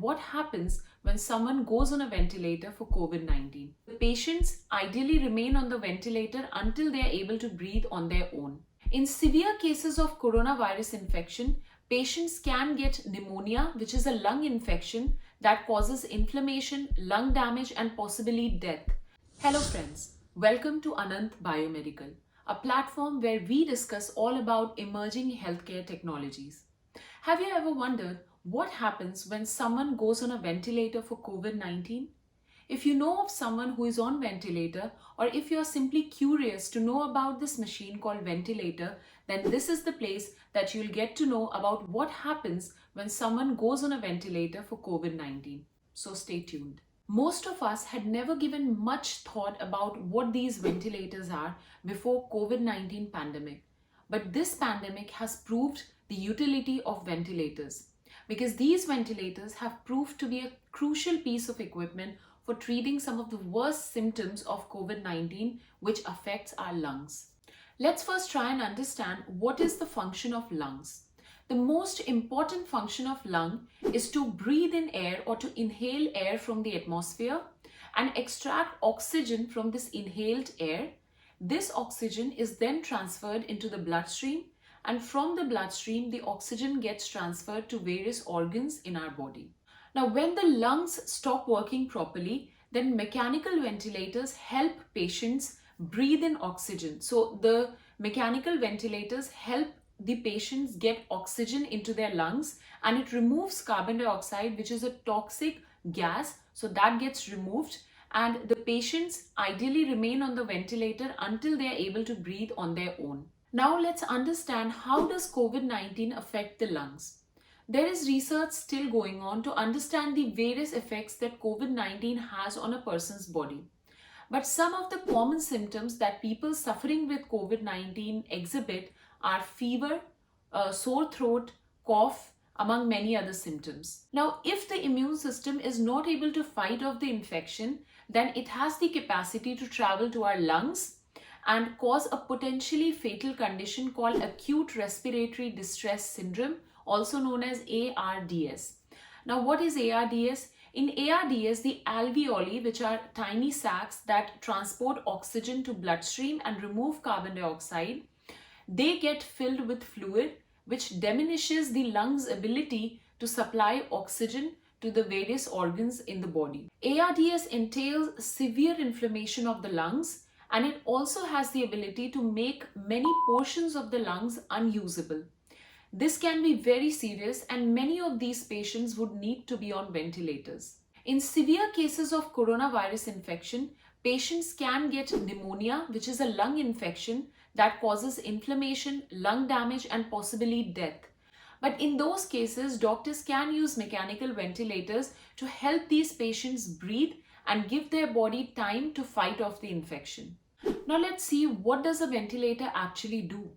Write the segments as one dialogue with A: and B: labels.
A: what happens when someone goes on a ventilator for COVID-19. The patients ideally remain on the ventilator until they are able to breathe on their own. In severe cases of coronavirus infection, patients can get pneumonia, which is a lung infection that causes inflammation, lung damage, and possibly death. Hello friends, welcome to Anant Biomedical, a platform where we discuss all about emerging healthcare technologies. Have you ever wondered what happens when someone goes on a ventilator for COVID-19? If you know of someone who is on ventilator, or if you are simply curious to know about this machine called ventilator, then this is the place that you'll get to know about what happens when someone goes on a ventilator for COVID-19. So stay tuned. Most of us had never given much thought about what these ventilators are before COVID-19 pandemic. But this pandemic has proved the utility of ventilators, because these ventilators have proved to be a crucial piece of equipment for treating some of the worst symptoms of COVID-19, which affects our lungs. Let's first try and understand what is the function of lungs. The most important function of lung is to breathe in air or to inhale air from the atmosphere and extract oxygen from this inhaled air. This oxygen is then transferred into the bloodstream, and from the bloodstream, the oxygen gets transferred to various organs in our body. Now, when the lungs stop working properly, then mechanical ventilators help patients breathe in oxygen. So the mechanical ventilators help the patients get oxygen into their lungs, and it removes carbon dioxide, which is a toxic gas. So that gets removed, and the patients ideally remain on the ventilator until they are able to breathe on their own. Now let's understand, how does COVID-19 affect the lungs? There is research still going on to understand the various effects that COVID-19 has on a person's body. But some of the common symptoms that people suffering with COVID-19 exhibit are fever, sore throat, cough, among many other symptoms. Now, if the immune system is not able to fight off the infection, then it has the capacity to travel to our lungs and cause a potentially fatal condition called acute respiratory distress syndrome, also known as ARDS. Now, what is ARDS? In ARDS, the alveoli, which are tiny sacs that transport oxygen to bloodstream and remove carbon dioxide, they get filled with fluid, which diminishes the lungs' ability to supply oxygen to the various organs in the body. ARDS entails severe inflammation of the lungs, and it also has the ability to make many portions of the lungs unusable. This can be very serious, and many of these patients would need to be on ventilators. In severe cases of coronavirus infection, patients can get pneumonia, which is a lung infection that causes inflammation, lung damage, and possibly death. But in those cases, doctors can use mechanical ventilators to help these patients breathe and give their body time to fight off the infection. Now let's see, what does a ventilator actually do?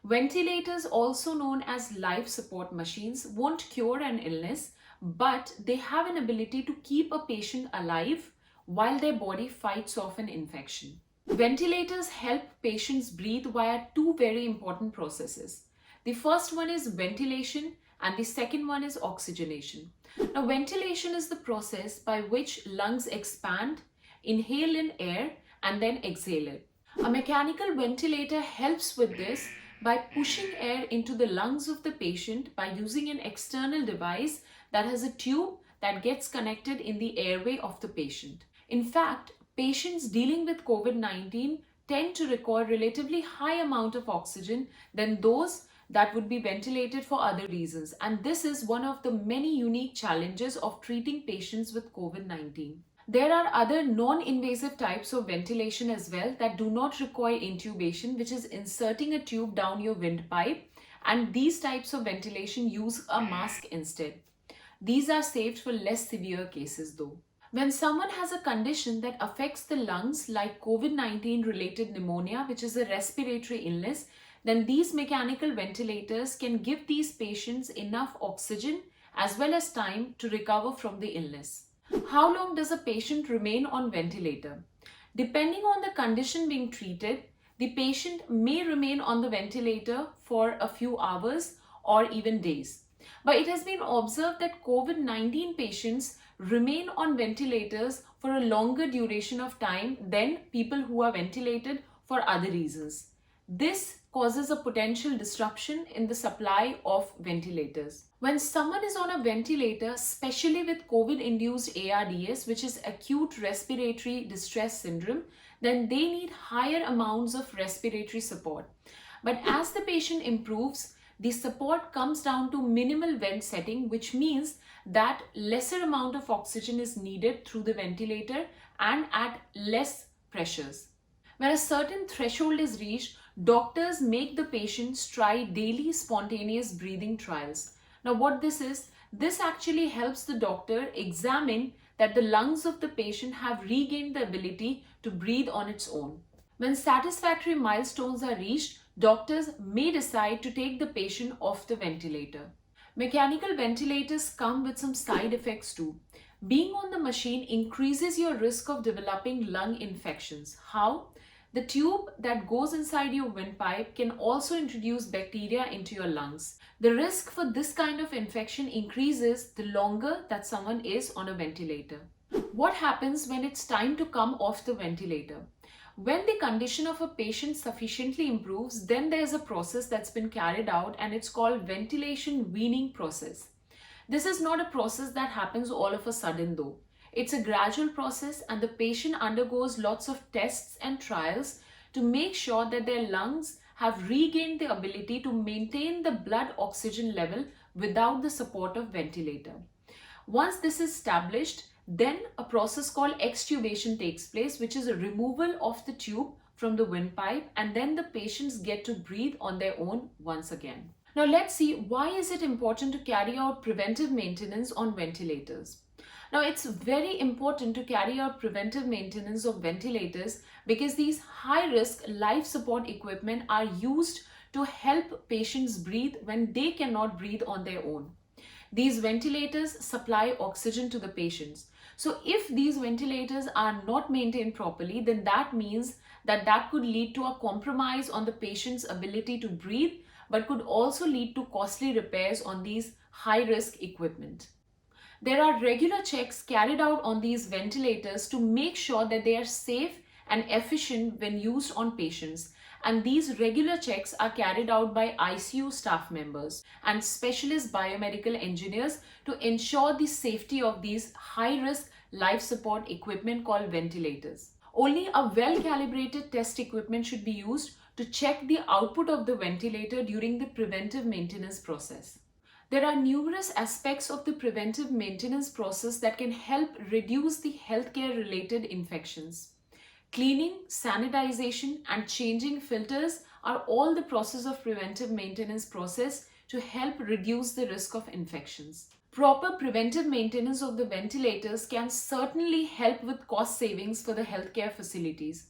A: Ventilators, also known as life support machines, won't cure an illness, but they have an ability to keep a patient alive while their body fights off an infection. Ventilators help patients breathe via two very important processes. The first one is ventilation, and the second one is oxygenation. Now, ventilation is the process by which lungs expand, inhale in air, and then exhale it. A mechanical ventilator helps with this by pushing air into the lungs of the patient by using an external device that has a tube that gets connected in the airway of the patient. In fact, patients dealing with COVID-19 tend to require relatively high amount of oxygen than those that would be ventilated for other reasons. And this is one of the many unique challenges of treating patients with COVID-19. There are other non-invasive types of ventilation as well that do not require intubation, which is inserting a tube down your windpipe, and these types of ventilation use a mask instead. These are saved for less severe cases though. When someone has a condition that affects the lungs, like COVID-19 related pneumonia, which is a respiratory illness, then these mechanical ventilators can give these patients enough oxygen as well as time to recover from the illness. How long does a patient remain on ventilator? Depending on the condition being treated, the patient may remain on the ventilator for a few hours or even days. But it has been observed that COVID-19 patients remain on ventilators for a longer duration of time than people who are ventilated for other reasons. This causes a potential disruption in the supply of ventilators. When someone is on a ventilator, especially with COVID-induced ARDS, which is acute respiratory distress syndrome, then they need higher amounts of respiratory support. But as the patient improves, the support comes down to minimal vent setting, which means that lesser amount of oxygen is needed through the ventilator and at less pressures. When a certain threshold is reached, doctors make the patients try daily spontaneous breathing trials. Now what this actually helps the doctor examine that the lungs of the patient have regained the ability to breathe on its own. When satisfactory milestones are reached, doctors may decide to take the patient off the ventilator. Mechanical ventilators come with some side effects too. Being on the machine increases your risk of developing lung infections. How? The tube that goes inside your windpipe can also introduce bacteria into your lungs. The risk for this kind of infection increases the longer that someone is on a ventilator. What happens when it's time to come off the ventilator? When the condition of a patient sufficiently improves, then there is a process that's been carried out and it's called ventilation weaning process. This is not a process that happens all of a sudden though. It's a gradual process and the patient undergoes lots of tests and trials to make sure that their lungs have regained the ability to maintain the blood oxygen level without the support of ventilator. Once this is established, then a process called extubation takes place, which is a removal of the tube from the windpipe, and then the patients get to breathe on their own once again. Now let's see, why is it important to carry out preventive maintenance on ventilators? Now it's very important to carry out preventive maintenance of ventilators because these high-risk life support equipment are used to help patients breathe when they cannot breathe on their own. These ventilators supply oxygen to the patients. So if these ventilators are not maintained properly, then that means that could lead to a compromise on the patient's ability to breathe, but could also lead to costly repairs on these high-risk equipment. There are regular checks carried out on these ventilators to make sure that they are safe and efficient when used on patients. And these regular checks are carried out by ICU staff members and specialist biomedical engineers to ensure the safety of these high-risk life support equipment called ventilators. Only a well-calibrated test equipment should be used to check the output of the ventilator during the preventive maintenance process. There are numerous aspects of the preventive maintenance process that can help reduce the healthcare-related infections. Cleaning, sanitization, and changing filters are all the process of preventive maintenance process to help reduce the risk of infections. Proper preventive maintenance of the ventilators can certainly help with cost savings for the healthcare facilities.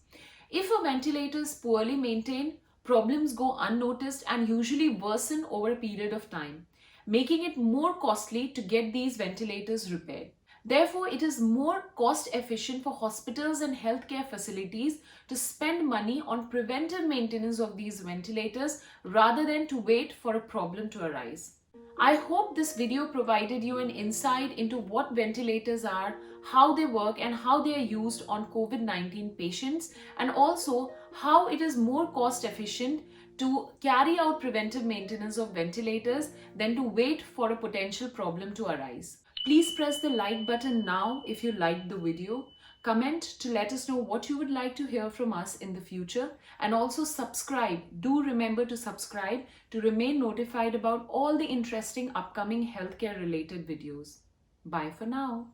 A: If a ventilator is poorly maintained, problems go unnoticed and usually worsen over a period of time, making it more costly to get these ventilators repaired. Therefore, it is more cost efficient for hospitals and healthcare facilities to spend money on preventive maintenance of these ventilators rather than to wait for a problem to arise. I hope this video provided you an insight into what ventilators are, how they work and how they are used on COVID-19 patients, and also how it is more cost efficient to carry out preventive maintenance of ventilators than to wait for a potential problem to arise. Please press the like button now if you liked the video. Comment to let us know what you would like to hear from us in the future, and also subscribe. Do remember to subscribe to remain notified about all the interesting upcoming healthcare related videos. Bye for now.